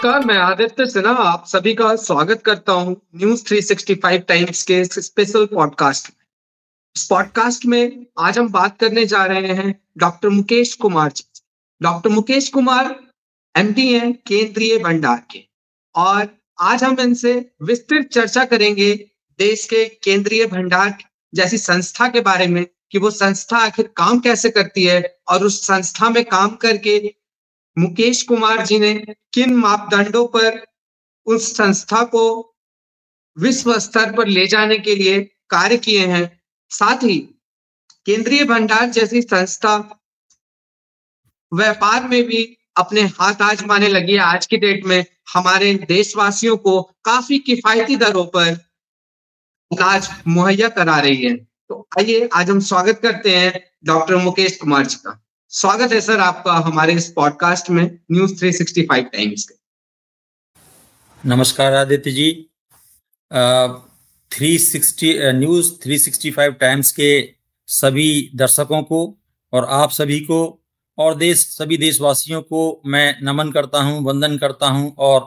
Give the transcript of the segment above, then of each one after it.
नमस्कार, मैं आदित्य सिन्हा आप सभी का स्वागत करता हूं न्यूज 365 टाइम्स के स्पेशल पॉडकास्ट में। इस पॉडकास्ट में आज हम बात करने जा रहे हैं doctor Mukesh Kumar ji. Doctor Mukesh Kumar MD हैं केंद्रीय भंडार के, और आज हम इनसे विस्तृत चर्चा करेंगे देश के केंद्रीय भंडार जैसी संस्था के बारे में कि वो संस्था आखिर काम कैसे करती है और उस संस्था में काम करके मुकेश कुमार जी ने किन मापदंडों पर उस संस्था को विश्व स्तर पर ले जाने के लिए कार्य किए हैं। साथ ही केंद्रीय भंडार जैसी संस्था व्यापार में भी अपने हाथ आजमाने लगी है। आज की डेट में हमारे देशवासियों को काफी किफायती दरों पर इलाज मुहैया करा रही है। तो आइए आज हम स्वागत करते हैं डॉक्टर मुकेश कुमार जी का। स्वागत है सर आपका हमारे इस पॉडकास्ट में न्यूज 365 टाइम्स के। नमस्कार आदित्य जी। 360 न्यूज 365 टाइम्स के सभी दर्शकों को और आप सभी को और सभी देशवासियों को मैं नमन करता हूं, वंदन करता हूं और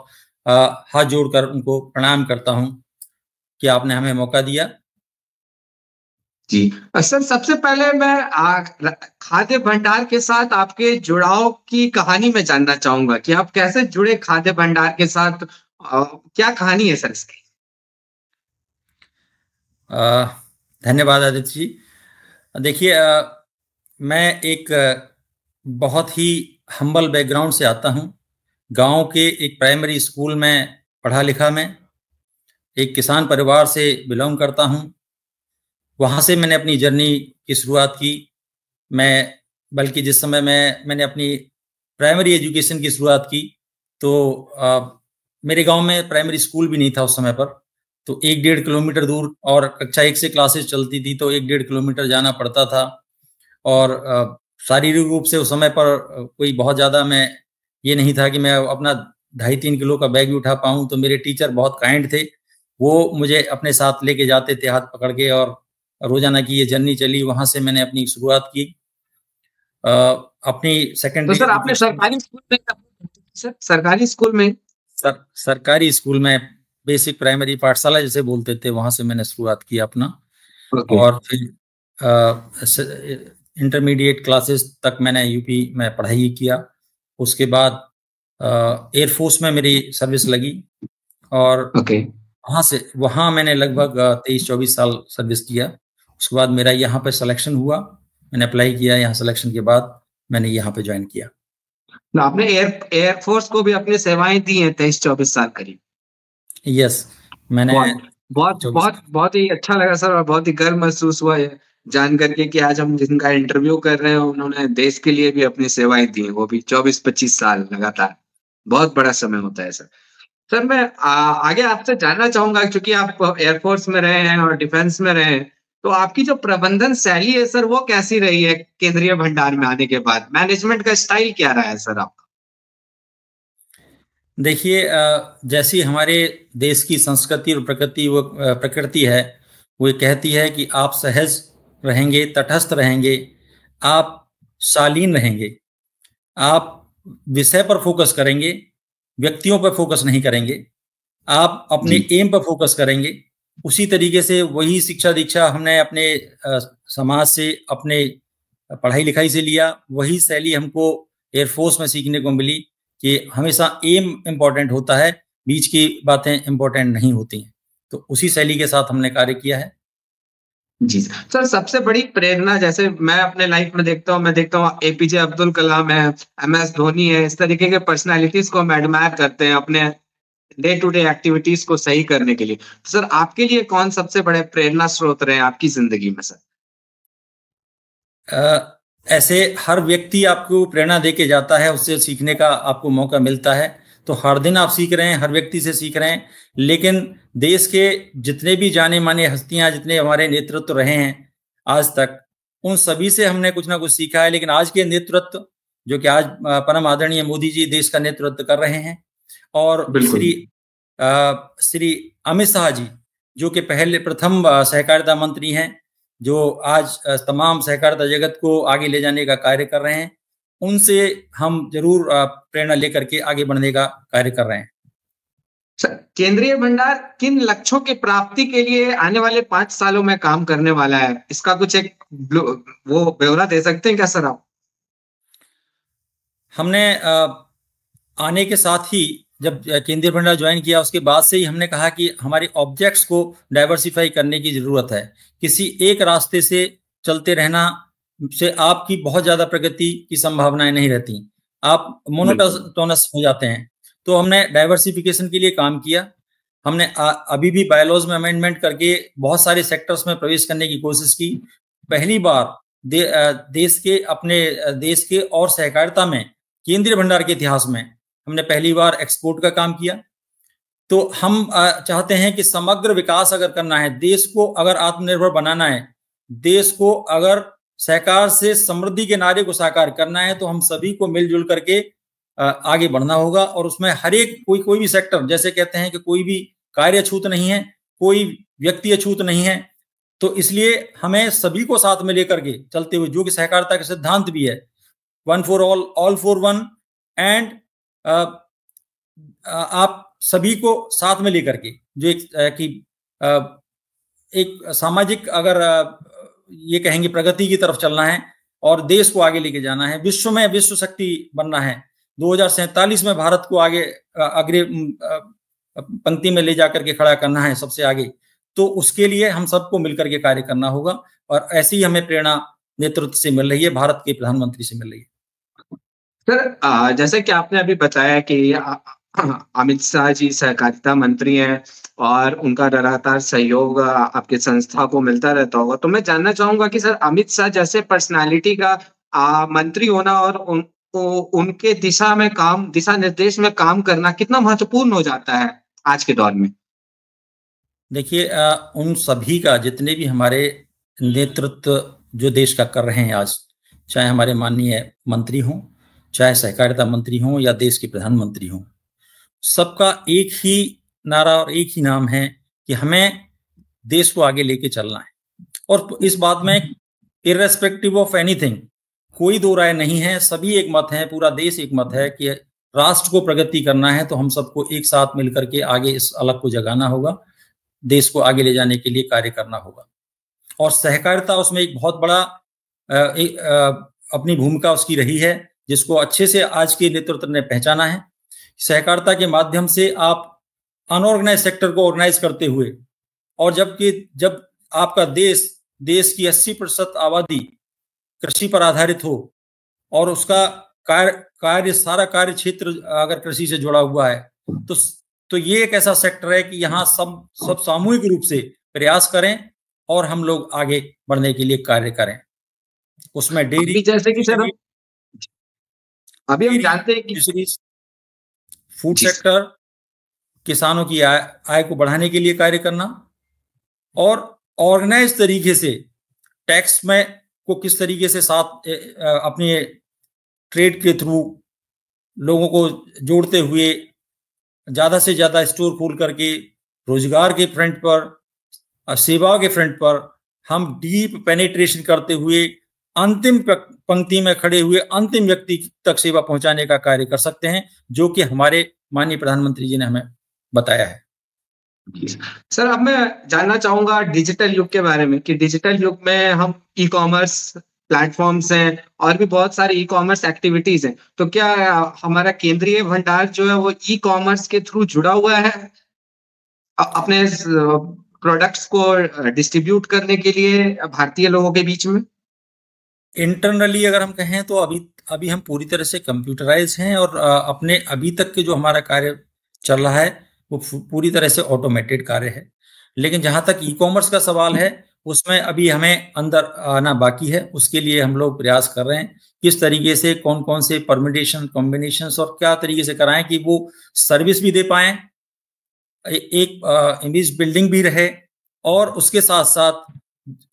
हाथ जोड़कर उनको प्रणाम करता हूं कि आपने हमें मौका दिया। जी सर, सबसे पहले मैं खाद्य भंडार के साथ आपके जुड़ाव की कहानी में जानना चाहूंगा कि आप कैसे जुड़े खाद्य भंडार के साथ। क्या कहानी है सर इसकी? धन्यवाद आदित्य जी। देखिए, मैं एक बहुत ही हम्बल बैकग्राउंड से आता हूं। गांव के एक प्राइमरी स्कूल में पढ़ा लिखा मैं, एक किसान परिवार से बिलोंग करता हूं। वहाँ से मैंने अपनी जर्नी की शुरुआत की। बल्कि जिस समय मैंने अपनी प्राइमरी एजुकेशन की शुरुआत की तो मेरे गांव में प्राइमरी स्कूल भी नहीं था उस समय पर। तो 1-1.5 किलोमीटर दूर, और कक्षा 1 से क्लासेस चलती थी तो 1-1.5 किलोमीटर जाना पड़ता था। और शारीरिक रूप से उस समय पर कोई बहुत ज़्यादा मैं ये नहीं था कि मैं अपना 2.5-3 किलो का बैग भी उठा पाऊँ। तो मेरे टीचर बहुत काइंड थे, वो मुझे अपने साथ लेके जाते थे हाथ पकड़ के, और रोजाना की ये जर्नी चली। वहां से मैंने अपनी शुरुआत की। अपनी सेकेंडरी तो सर आपने सरकारी स्कूल में सरकारी स्कूल में सरकारी स्कूल में बेसिक प्राइमरी पाठशाला जैसे बोलते थे, वहां से मैंने शुरुआत की अपना। और फिर इंटरमीडिएट क्लासेस तक मैंने यूपी में पढ़ाई किया। उसके बाद एयरफोर्स में मेरी सर्विस लगी, और वहाँ मैंने लगभग 23-24 साल सर्विस किया। उसके बाद मेरा यहाँ पे सिलेक्शन हुआ, मैंने अप्लाई किया। यहाँ सिलेक्शन के बाद मैंने यहाँ पे ज्वाइन किया। आपने एयरफोर्स को भी अपनी सेवाएं दी हैं 23-24 साल करीब। यस, मैंने बहुत ही अच्छा लगा सर, और बहुत ही गर्व महसूस हुआ है जान करके कि आज हम जिनका इंटरव्यू कर रहे हैं उन्होंने देश के लिए भी अपनी सेवाएं दी हैं, वो भी 24-25 साल लगातार। बहुत बड़ा समय होता है सर। सर मैं आगे आपसे जानना चाहूंगा, क्योंकि आप एयरफोर्स में रहे हैं और डिफेंस में रहे हैं, तो आपकी जो प्रबंधन शैली है सर वो कैसी रही है केंद्रीय भंडार में आने के बाद? मैनेजमेंट का स्टाइल क्या रहा है सर आपका? देखिए, जैसी हमारे देश की संस्कृति और प्रकृति है, वो कहती है कि आप सहज रहेंगे, तटस्थ रहेंगे, आप शालीन रहेंगे, आप विषय पर फोकस करेंगे, व्यक्तियों पर फोकस नहीं करेंगे, आप अपने एम पर फोकस करेंगे। उसी तरीके से वही शिक्षा दीक्षा हमने अपने समाज से, अपने पढ़ाई लिखाई से लिया। वही शैली हमको एयरफोर्स में सीखने को मिली कि हमेशा एम इम्पोर्टेंट होता है, बीच की बातें इम्पोर्टेंट नहीं होती हैं। तो उसी शैली के साथ हमने कार्य किया है। जी सर, सबसे बड़ी प्रेरणा जैसे मैं अपने लाइफ में देखता हूँ एपीजे अब्दुल कलाम है, एमएस धोनी है, इस तरीके के पर्सनालिटीज को हम एडमायर करते हैं अपने डे टू डे एक्टिविटीज को सही करने के लिए। तो सर आपके लिए कौन सबसे बड़े प्रेरणा स्रोत रहे आपकी जिंदगी में सर? ऐसे हर व्यक्ति आपको प्रेरणा दे के जाता है, उससे सीखने का आपको मौका मिलता है। तो हर दिन आप सीख रहे हैं, हर व्यक्ति से सीख रहे हैं। लेकिन देश के जितने भी जाने माने हस्तियां, जितने हमारे नेतृत्व रहे हैं आज तक, उन सभी से हमने कुछ ना कुछ सीखा है। लेकिन आज के नेतृत्व, जो कि आज परम आदरणीय मोदी जी देश का नेतृत्व कर रहे हैं, और श्री अमित शाह जी, जो कि प्रथम सहकारिता मंत्री हैं, जो आज तमाम सहकारिता जगत को आगे ले जाने का कार्य कर रहे हैं, उनसे हम जरूर प्रेरणा लेकर के आगे बढ़ने का कार्य कर रहे हैं। केंद्रीय भंडार किन लक्ष्यों की प्राप्ति के लिए आने वाले 5 सालों में काम करने वाला है, इसका कुछ एक वो ब्यौरा दे सकते हैं क्या सर आप? हमने आने के साथ ही जब केंद्रीय भंडार ज्वाइन किया उसके बाद से ही हमने कहा कि हमारे ऑब्जेक्ट्स को डाइवर्सिफाई करने की जरूरत है। किसी एक रास्ते से चलते रहना से आपकी बहुत ज्यादा प्रगति की संभावनाएं नहीं रहती, आप मोनोटोनस हो जाते हैं। तो हमने डाइवर्सिफिकेशन के लिए काम किया। हमने अभी भी बायलॉज में अमेंडमेंट करके बहुत सारे सेक्टर्स में प्रवेश करने की कोशिश की। पहली बार देश के और सहकारिता में केंद्रीय भंडार के इतिहास में हमने पहली बार एक्सपोर्ट का काम किया। तो हम चाहते हैं कि समग्र विकास अगर करना है, देश को अगर आत्मनिर्भर बनाना है, देश को अगर सहकार से समृद्धि के नारे को साकार करना है, तो हम सभी को मिलजुल करके आगे बढ़ना होगा। और उसमें हर एक कोई भी सेक्टर, जैसे कहते हैं कि कोई भी कार्य अछूत नहीं है, कोई व्यक्ति अछूत नहीं है, तो इसलिए हमें सभी को साथ में लेकर के चलते हुए, जो कि सहकारिता का सिद्धांत भी है, 1 for all, all for one, and आप सभी को साथ में लेकर के जो एक सामाजिक अगर ये कहेंगे प्रगति की तरफ चलना है और देश को आगे लेके जाना है, विश्व में विश्व शक्ति बनना है, 2047 में भारत को आगे अग्रे पंक्ति में ले जाकर के खड़ा करना है सबसे आगे, तो उसके लिए हम सबको मिलकर के कार्य करना होगा। और ऐसी ही हमें प्रेरणा नेतृत्व से मिल रही है, भारत के प्रधानमंत्री से मिल रही है। सर जैसे कि आपने अभी बताया कि अमित शाह जी सहकारिता मंत्री हैं और उनका लगातार सहयोग आपके संस्था को मिलता रहता होगा, तो मैं जानना चाहूंगा कि सर अमित शाह जैसे पर्सनालिटी का मंत्री होना और उनके दिशा निर्देश में काम करना कितना महत्वपूर्ण हो जाता है आज के दौर में? देखिए, उन सभी का, जितने भी हमारे नेतृत्व जो देश का कर रहे हैं आज, चाहे हमारे माननीय मंत्री हों, चाहे सहकारिता मंत्री हों या देश के प्रधानमंत्री हों, सबका एक ही नारा और एक ही नाम है कि हमें देश को आगे लेके चलना है। और इस बात में इर्रेस्पेक्टिव ऑफ एनीथिंग कोई दो राय नहीं है, सभी एक मत है, पूरा देश एक मत है कि राष्ट्र को प्रगति करना है तो हम सबको एक साथ मिलकर के आगे इस अलग को जगाना होगा, देश को आगे ले जाने के लिए कार्य करना होगा। और सहकारिता उसमें एक बहुत बड़ा अपनी भूमिका उसकी रही है, जिसको अच्छे से आज के नेतृत्व ने पहचाना है। सहकारिता के माध्यम से आप अनऑर्गेनाइज सेक्टर को ऑर्गेनाइज करते हुए, और जब आपका देश की 80% आबादी कृषि पर आधारित हो और उसका सारा कार्य क्षेत्र अगर कृषि से जुड़ा हुआ है, तो ये एक ऐसा सेक्टर है कि यहाँ सब सामूहिक रूप से प्रयास करें और हम लोग आगे बढ़ने के लिए कार्य करें। उसमें डेयरी, जैसे कि सर अभी हम जानते हैं कि फूड सेक्टर, किसानों की आय को बढ़ाने के लिए कार्य करना, और ऑर्गेनाइज तरीके से टैक्स में को किस तरीके से साथ अपने ट्रेड के थ्रू लोगों को जोड़ते हुए ज्यादा से ज्यादा स्टोर खोल करके रोजगार के फ्रंट पर, सेवाओं के फ्रंट पर हम डीप पेनिट्रेशन करते हुए अंतिम पंक्ति में खड़े हुए अंतिम व्यक्ति तक सेवा पहुंचाने का कार्य कर सकते हैं, जो कि हमारे माननीय प्रधानमंत्री जी ने हमें बताया है। सर अब मैं जानना चाहूंगा डिजिटल युग के बारे में, कि डिजिटल युग में हम ई कॉमर्स प्लेटफॉर्म्स हैं और भी बहुत सारी ई कॉमर्स एक्टिविटीज हैं, तो क्या हमारा केंद्रीय भंडार जो है वो ई कॉमर्स के थ्रू जुड़ा हुआ है अपने प्रोडक्ट्स को डिस्ट्रीब्यूट करने के लिए भारतीय लोगों के बीच में? इंटरनली अगर हम कहें तो अभी हम पूरी तरह से कंप्यूटराइज हैं और अपने अभी तक के जो हमारा कार्य चल रहा है वो पूरी तरह से ऑटोमेटेड कार्य है। लेकिन जहां तक ई कॉमर्स का सवाल है, उसमें अभी हमें अंदर आना बाकी है। उसके लिए हम लोग प्रयास कर रहे हैं किस तरीके से, कौन कौन से परम्यूटेशन कॉम्बिनेशंस और क्या तरीके से कराएं कि वो सर्विस भी दे पाए, एक इमेज बिल्डिंग भी रहे, और उसके साथ साथ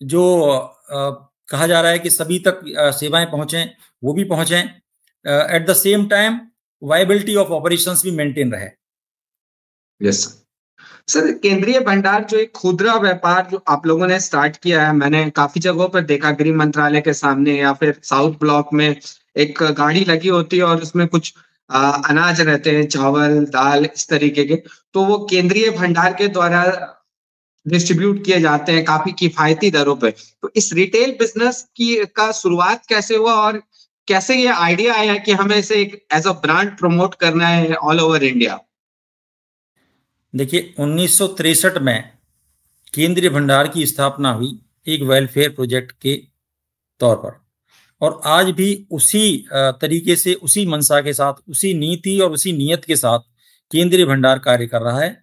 जो कहा जा रहा है कि सभी तक सेवाएं पहुंचे, वो भी पहुंचे। At the same time viability of operations भी मेंटेन रहे। यस सर, केंद्रीय भंडार जो एक खुदरा व्यापार जो आप लोगों ने स्टार्ट किया है, मैंने काफी जगहों पर देखा, गृह मंत्रालय के सामने या फिर साउथ ब्लॉक में एक गाड़ी लगी होती है और उसमें कुछ अनाज रहते हैं, चावल, दाल, इस तरीके के, तो वो केंद्रीय भंडार के द्वारा डिस्ट्रीब्यूट किए जाते हैं काफ़ी किफ़ायती दरों पे। तो इस रिटेल बिज़नेस की का शुरुआत कैसे हुआ और कैसे ये आइडिया आया कि हमें इसे एक एज़ अ ब्रांड प्रमोट करना है ऑल ओवर इंडिया? देखिए 1963 में केंद्रीय भंडार की स्थापना हुई एक वेलफेयर प्रोजेक्ट के तौर पर, और आज भी उसी तरीके से, उसी मंशा के साथ, उसी नीति और उसी नियत के साथ केंद्रीय भंडार कार्य कर रहा है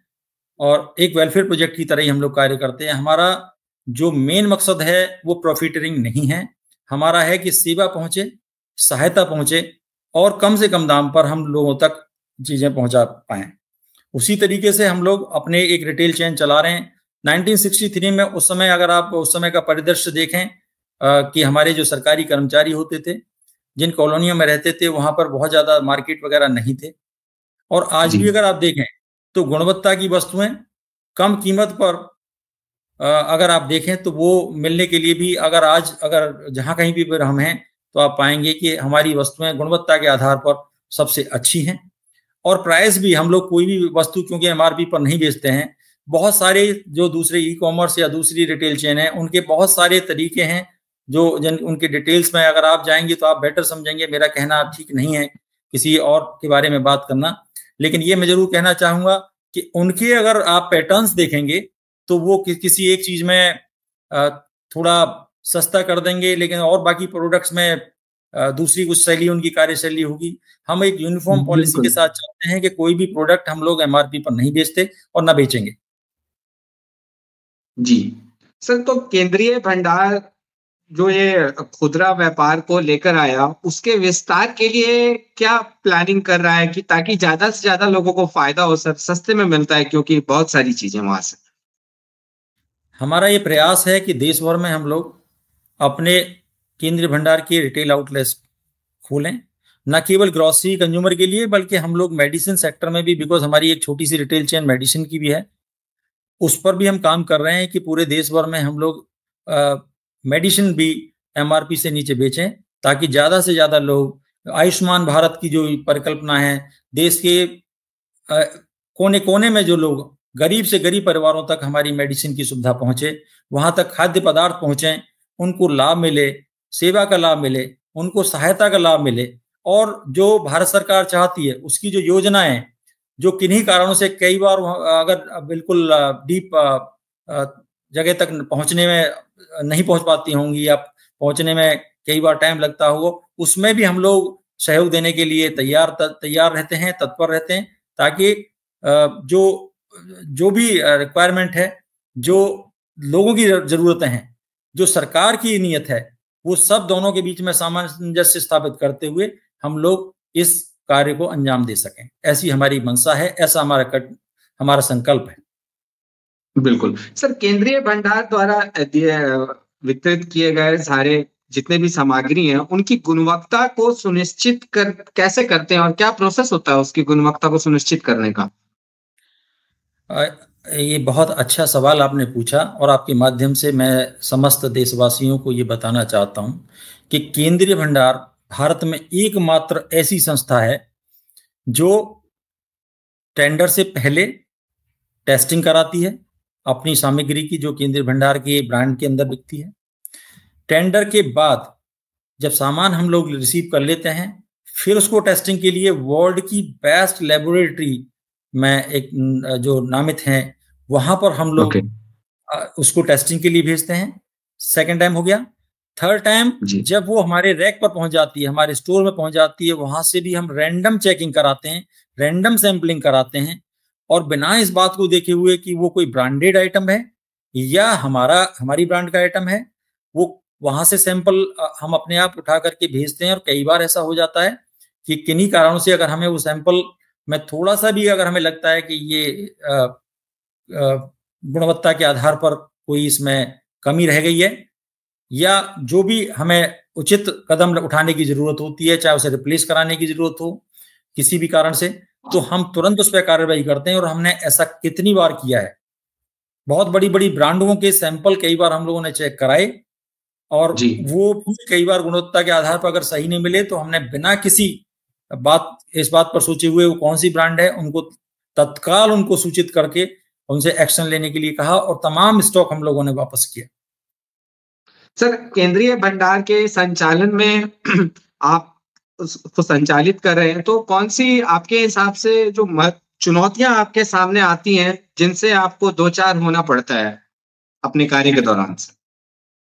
और एक वेलफेयर प्रोजेक्ट की तरह ही हम लोग कार्य करते हैं। हमारा जो मेन मकसद है वो प्रॉफिटरिंग नहीं है, हमारा है कि सेवा पहुंचे, सहायता पहुंचे और कम से कम दाम पर हम लोगों तक चीजें पहुंचा पाएं। उसी तरीके से हम लोग अपने एक रिटेल चेन चला रहे हैं। 1963 में, उस समय अगर आप उस समय का परिदृश्य देखें कि हमारे जो सरकारी कर्मचारी होते थे, जिन कॉलोनियों में रहते थे, वहां पर बहुत ज्यादा मार्केट वगैरह नहीं थे। और आज भी अगर आप देखें तो गुणवत्ता की वस्तुएं कम कीमत पर अगर आप देखें तो वो मिलने के लिए भी, अगर जहां कहीं भी हम हैं तो आप पाएंगे कि हमारी वस्तुएं गुणवत्ता के आधार पर सबसे अच्छी हैं। और प्राइस भी, हम लोग कोई भी वस्तु क्योंकि एमआरपी पर नहीं बेचते हैं, बहुत सारे जो दूसरे ई कॉमर्स या दूसरी रिटेल चेन है उनके बहुत सारे तरीके हैं जो उनके डिटेल्स में अगर आप जाएंगे तो आप बेटर समझेंगे। मेरा कहना ठीक नहीं है किसी और के बारे में बात करना, लेकिन ये मैं जरूर कहना चाहूंगा कि उनके अगर आप पैटर्न्स देखेंगे तो वो किसी एक चीज में थोड़ा सस्ता कर देंगे, लेकिन और बाकी प्रोडक्ट्स में दूसरी कुछ शैली उनकी कार्यशैली होगी। हम एक यूनिफॉर्म पॉलिसी के साथ चलते हैं कि कोई भी प्रोडक्ट हम लोग एमआरपी पर नहीं बेचते और ना बेचेंगे। जी सर, तो केंद्रीय भंडार जो ये खुदरा व्यापार को लेकर आया, उसके विस्तार के लिए क्या प्लानिंग कर रहा है कि ताकि ज्यादा से ज्यादा लोगों को फायदा हो? सर, सस्ते में मिलता है क्योंकि बहुत सारी चीजें वहां से। हमारा ये प्रयास है कि देश भर में हम लोग अपने केंद्रीय भंडार के रिटेल आउटलेट्स खोलें, न केवल ग्रोसरी कंज्यूमर के लिए बल्कि हम लोग मेडिसिन सेक्टर में भी, बिकॉज हमारी एक छोटी सी रिटेल चेन मेडिसिन की भी है, उस पर भी हम काम कर रहे हैं कि पूरे देश भर में हम लोग मेडिसिन भी एमआरपी से नीचे बेचें ताकि ज़्यादा से ज़्यादा लोग, आयुष्मान भारत की जो परिकल्पना है, देश के कोने कोने में जो लोग, गरीब से गरीब परिवारों तक हमारी मेडिसिन की सुविधा पहुंचे, वहां तक खाद्य पदार्थ पहुंचे, उनको लाभ मिले, सेवा का लाभ मिले, उनको सहायता का लाभ मिले। और जो भारत सरकार चाहती है उसकी जो योजनाएं, जो किन्हीं कारणों से कई बार अगर बिल्कुल डीप जगह तक पहुंचने में नहीं पहुंच पाती होंगी या पहुंचने में कई बार टाइम लगता होगा, उसमें भी हम लोग सहयोग देने के लिए तैयार रहते हैं, तत्पर रहते हैं, ताकि जो भी रिक्वायरमेंट है, जो लोगों की जरूरतें हैं, जो सरकार की नीयत है, वो सब दोनों के बीच में सामंजस्य स्थापित करते हुए हम लोग इस कार्य को अंजाम दे सकें। ऐसी हमारी मंशा है, ऐसा हमारा संकल्प है। बिल्कुल सर, केंद्रीय भंडार द्वारा वितरित किए गए सारे जितने भी सामग्री हैं, उनकी गुणवत्ता को सुनिश्चित कैसे करते हैं और क्या प्रोसेस होता है उसकी गुणवत्ता को सुनिश्चित करने का? ये बहुत अच्छा सवाल आपने पूछा और आपके माध्यम से मैं समस्त देशवासियों को ये बताना चाहता हूँ कि केंद्रीय भंडार भारत में एकमात्र ऐसी संस्था है जो टेंडर से पहले टेस्टिंग कराती है अपनी सामग्री की, जो केंद्रीय भंडार के ब्रांड के अंदर बिकती है। टेंडर के बाद जब सामान हम लोग रिसीव कर लेते हैं, फिर उसको टेस्टिंग के लिए वर्ल्ड की बेस्ट लेबोरेटरी में एक जो नामित हैं, वहां पर हम लोग उसको टेस्टिंग के लिए भेजते हैं। सेकेंड टाइम हो गया। थर्ड टाइम जब वो हमारे रैक पर पहुंच जाती है, हमारे स्टोर में पहुंच जाती है, वहां से भी हम रैंडम चेकिंग कराते हैं, रैंडम सैंपलिंग कराते हैं, और बिना इस बात को देखे हुए कि वो कोई ब्रांडेड आइटम है या हमारी ब्रांड का आइटम है, वो वहां से सैंपल हम अपने आप उठा करके भेजते हैं। और कई बार ऐसा हो जाता है कि किन्हीं कारणों से अगर हमें वो सैंपल में थोड़ा सा भी अगर हमें लगता है कि ये गुणवत्ता के आधार पर कोई इसमें कमी रह गई है, या जो भी हमें उचित कदम उठाने की जरूरत होती है, चाहे उसे रिप्लेस कराने की जरूरत हो किसी भी कारण से, तो हम तुरंत उस पर कार्रवाई करते हैं। और हमने ऐसा कितनी बार किया है, बहुत बड़ी बड़ी ब्रांडों के सैंपल कई बार हम लोगों ने चेक कराए और वो कई बार गुणवत्ता के आधार पर अगर सही नहीं मिले तो हमने बिना किसी इस बात पर सोचे हुए वो कौन सी ब्रांड है उनको तत्काल उनको सूचित करके उनसे एक्शन लेने के लिए कहा और तमाम स्टॉक हम लोगों ने वापस किया। सर, केंद्रीय भंडार के संचालन में आप उसको संचालित कर रहे हैं, तो कौन सी आपके हिसाब से जो चुनौतियां आपके सामने आती हैं जिनसे आपको दो चार होना पड़ता है अपने कार्य के दौरान से?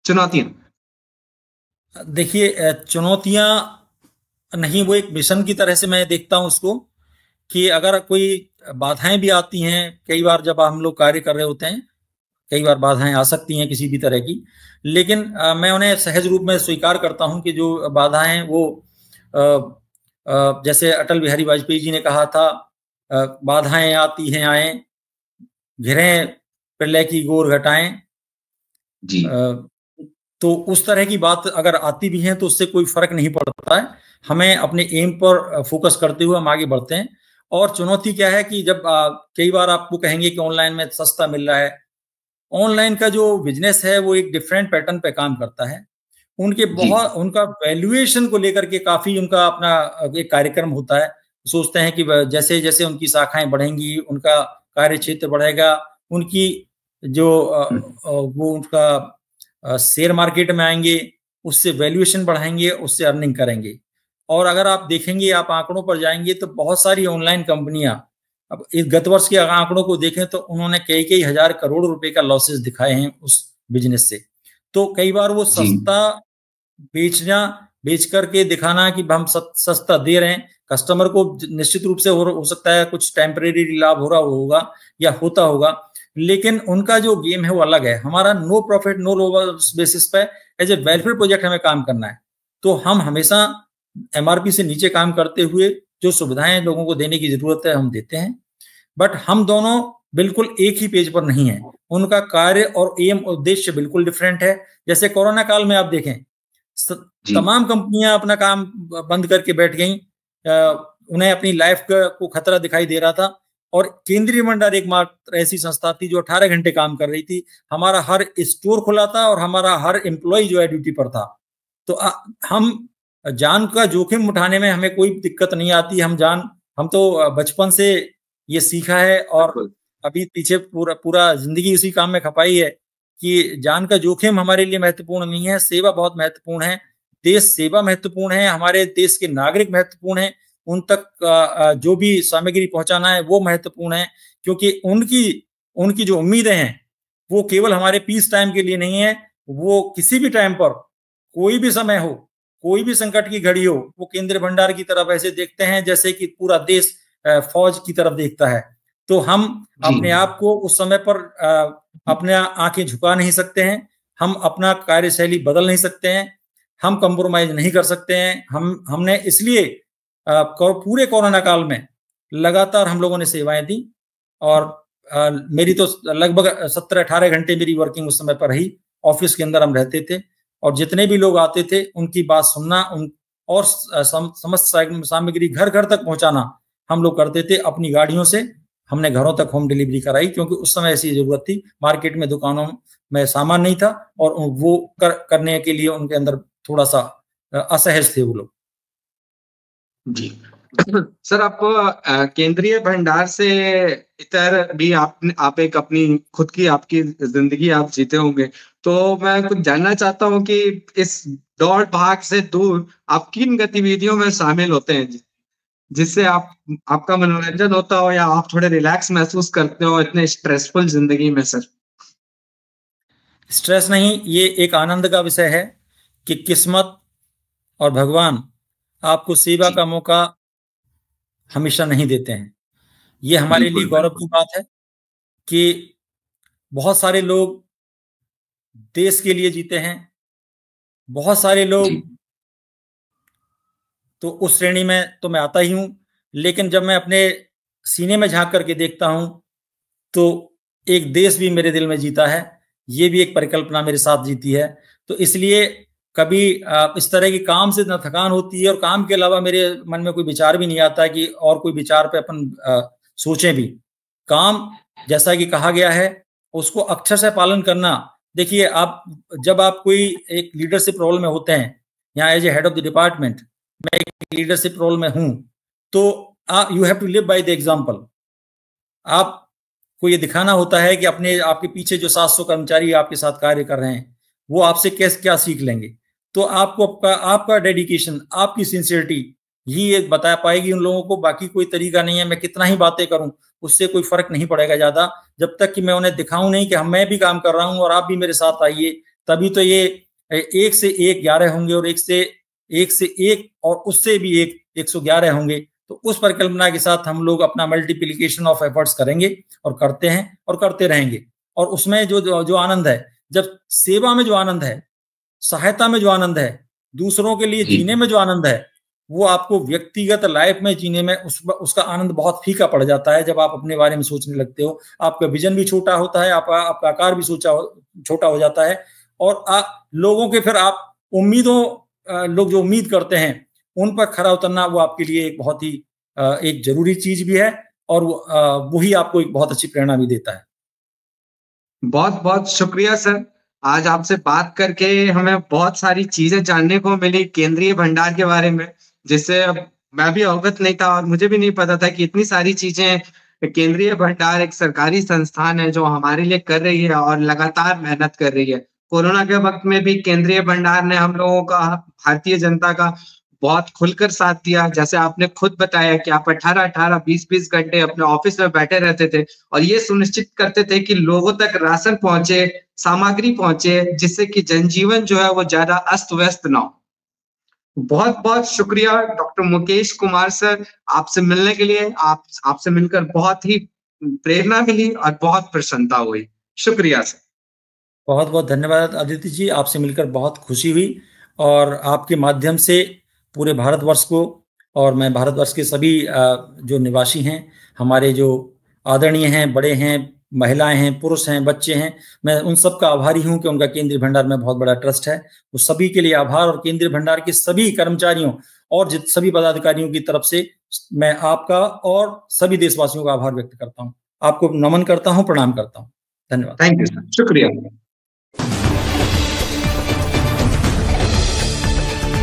चुनौतियां देखिए, चुनौतियां नहीं, वो एक मिशन की तरह से मैं देखता हूं उसको, कि अगर कोई बाधाएं भी आती हैं, कई बार जब हम लोग कार्य कर रहे होते हैं कई बार बाधाएं आ सकती हैं किसी भी तरह की, लेकिन मैं उन्हें सहज रूप में स्वीकार करता हूं कि जो बाधाएं वो जैसे अटल बिहारी वाजपेयी जी ने कहा था, बाधाएं आती हैं आए, घिरें प्रलय की गोर घटाएं जी। तो उस तरह की बात अगर आती भी है तो उससे कोई फर्क नहीं पड़ता है, हमें अपने एम पर फोकस करते हुए हम आगे बढ़ते हैं। और चुनौती क्या है कि जब कई बार आपको कहेंगे कि ऑनलाइन में सस्ता मिल रहा है, ऑनलाइन का जो बिजनेस है वो एक डिफरेंट पैटर्न पे काम करता है, उनका वैल्यूएशन को लेकर के काफी उनका अपना एक कार्यक्रम होता है। सोचते हैं कि जैसे जैसे उनकी शाखाएं बढ़ेंगी उनका कार्य क्षेत्र बढ़ेगा, उनकी जो वो उनका शेयर मार्केट में आएंगे, उससे वैल्यूएशन बढ़ाएंगे, उससे अर्निंग करेंगे। और अगर आप देखेंगे, आप आंकड़ों पर जाएंगे तो बहुत सारी ऑनलाइन कंपनियां, अब इस गत वर्ष के आंकड़ों को देखें तो उन्होंने कई कई हजार करोड़ रुपए का लॉसेस दिखाए हैं उस बिजनेस से। तो कई बार वो सस्ता बेच करके दिखाना कि हम सस्ता दे रहे हैं कस्टमर को, निश्चित रूप से हो सकता है कुछ टेम्परेरी लाभ हो रहा होगा या होता होगा, लेकिन उनका जो गेम है वो अलग है। हमारा no profit no loss basis पे एज ए वेलफेयर प्रोजेक्ट हमें काम करना है, तो हम हमेशा एमआरपी से नीचे काम करते हुए जो सुविधाएं लोगों को देने की जरूरत है हम देते हैं। बट हम दोनों बिल्कुल एक ही पेज पर नहीं है, उनका कार्य और एम उद्देश्य बिल्कुल डिफरेंट है। जैसे कोरोना काल में आप देखें, तमाम कंपनियां अपना काम बंद करके बैठ गई, उन्हें अपनी लाइफ को खतरा दिखाई दे रहा था, और केंद्रीय भंडार एकमात्र ऐसी संस्था थी जो 18 घंटे काम कर रही थी। हमारा हर स्टोर खुला था और हमारा हर एम्प्लॉय जो है ड्यूटी पर था। तो हम जान का जोखिम उठाने में हमें कोई दिक्कत नहीं आती। हम तो बचपन से ये सीखा है और अभी पीछे पूरा जिंदगी इसी काम में खपाई है कि जान का जोखिम हमारे लिए महत्वपूर्ण नहीं है, सेवा बहुत महत्वपूर्ण है, देश सेवा महत्वपूर्ण है, हमारे देश के नागरिक महत्वपूर्ण है, उन तक जो भी सामग्री पहुंचाना है वो महत्वपूर्ण है, क्योंकि उनकी जो उम्मीदें हैं वो केवल हमारे पीस टाइम के लिए नहीं है, वो किसी भी टाइम पर, कोई भी समय हो, कोई भी संकट की घड़ी हो, वो केंद्रीय भंडार की तरफ ऐसे देखते हैं जैसे कि पूरा देश फौज की तरफ देखता है। तो हम अपने आप को उस समय पर अपने आंखें झुका नहीं सकते हैं, हम अपना कार्यशैली बदल नहीं सकते हैं, हम कंप्रोमाइज नहीं कर सकते हैं। हमने इसलिए पूरे कोरोना काल में लगातार हम लोगों ने सेवाएं दी, और मेरी तो लगभग 17-18 घंटे मेरी वर्किंग उस समय पर रही। ऑफिस के अंदर हम रहते थे और जितने भी लोग आते थे उनकी बात सुनना और समस्त सामग्री घर घर तक पहुंचाना हम लोग करते थे अपनी गाड़ियों से। हमने घरों तक होम डिलीवरी कराई क्योंकि उस समय ऐसी जरूरत थी, मार्केट में दुकानों में सामान नहीं था और वो करने के लिए उनके अंदर थोड़ा सा असहज थे वो लोग। जी सर, आप केंद्रीय भंडार से इतर भी आप एक अपनी खुद की आपकी जिंदगी आप जीते होंगे, तो मैं कुछ जानना चाहता हूं कि इस दौड़ भाग से दूर आप किन गतिविधियों में शामिल होते हैं जिससे आपका मनोरंजन होता हो या आप थोड़े रिलैक्स महसूस करते हो इतने स्ट्रेसफुल जिंदगी में? सर, स्ट्रेस नहीं, ये एक आनंद का विषय है कि किस्मत और भगवान आपको सेवा का मौका हमेशा नहीं देते हैं। ये हमारे लिए गौरव की बात है कि बहुत सारे लोग देश के लिए जीते हैं, बहुत सारे लोग तो उस श्रेणी में तो मैं आता ही हूं, लेकिन जब मैं अपने सीने में झांक करके देखता हूं तो एक देश भी मेरे दिल में जीता है, ये भी एक परिकल्पना मेरे साथ जीती है। तो इसलिए कभी इस तरह की काम से न थकान होती है और काम के अलावा मेरे मन में कोई विचार भी नहीं आता कि और कोई विचार पे अपन सोचें भी। काम जैसा कि कहा गया है उसको अक्षर से पालन करना देखिए, आप जब आप कोई एक लीडरशिप रोल में होते हैं, यहाँ as a head of the department मैं एक लीडरशिप रोल में हूं, तो आप you have to live by the example. आपको ये दिखाना होता है कि अपने आपके पीछे जो 700 कर्मचारी आपके साथ कार्य कर रहे हैं वो आपसे कैसे क्या सीख लेंगे। तो आपको आपका डेडिकेशन, आपकी सिंसियरिटी ही एक बता पाएगी उन लोगों को। बाकी कोई तरीका नहीं है। मैं कितना ही बातें करूं उससे कोई फर्क नहीं पड़ेगा ज्यादा, जब तक कि मैं उन्हें दिखाऊं नहीं कि मैं भी काम कर रहा हूं और आप भी मेरे साथ आइए। तभी तो ये 1 से 1 11 होंगे, और 1 से 1 और उससे भी 111 होंगे। तो उस परिकल्पना के साथ हम लोग अपना मल्टीप्लिकेशन ऑफ एफर्ट्स करेंगे और करते हैं और करते रहेंगे। और उसमें जो आनंद है, जब सेवा में जो आनंद है, सहायता में जो आनंद है, दूसरों के लिए जीने में जो आनंद है, वो आपको व्यक्तिगत लाइफ में जीने में उसका आनंद बहुत फीका पड़ जाता है। जब आप अपने बारे में सोचने लगते हो, आपका विजन भी छोटा होता है, आपका आकार भी छोटा हो जाता है, और लोगों के फिर आप लोग जो उम्मीद करते हैं उन पर खरा उतरना वो आपके लिए एक बहुत ही एक जरूरी चीज भी है, और वही आपको एक बहुत अच्छी प्रेरणा भी देता है। बहुत बहुत शुक्रिया सर। आज आपसे बात करके हमें बहुत सारी चीजें जानने को मिली केंद्रीय भंडार के बारे में, जिससे मैं भी अवगत नहीं था और मुझे भी नहीं पता था कि इतनी सारी चीजें केंद्रीय भंडार एक सरकारी संस्थान है जो हमारे लिए कर रही है और लगातार मेहनत कर रही है। कोरोना के वक्त में भी केंद्रीय भंडार ने हम लोगों का, भारतीय जनता का बहुत खुलकर साथ दिया। जैसे आपने खुद बताया कि आप 18-18, 20-20 घंटे अपने ऑफिस में बैठे रहते थे और ये सुनिश्चित करते थे कि लोगों तक राशन पहुंचे, सामग्री पहुंचे, जिससे कि जनजीवन जो है वो ज्यादा अस्त व्यस्त ना हो। बहुत बहुत शुक्रिया डॉक्टर मुकेश कुमार सर, आपसे मिलने के लिए। आपसे मिलकर बहुत ही प्रेरणा मिली और बहुत प्रसन्नता हुई। शुक्रिया सर। बहुत बहुत धन्यवाद आदित्य जी, आपसे मिलकर बहुत खुशी हुई, और आपके माध्यम से पूरे भारतवर्ष को, और मैं भारतवर्ष के सभी जो निवासी हैं, हमारे जो आदरणीय हैं, बड़े हैं, महिलाएं हैं, पुरुष हैं, बच्चे हैं, मैं उन सब का आभारी हूं कि उनका केंद्रीय भंडार में बहुत बड़ा ट्रस्ट है। उस सभी के लिए आभार, और केंद्रीय भंडार के सभी कर्मचारियों और सभी पदाधिकारियों की तरफ से मैं आपका और सभी देशवासियों का आभार व्यक्त करता हूं। आपको नमन करता हूं, प्रणाम करता हूं। धन्यवाद। थैंक यू सर, शुक्रिया।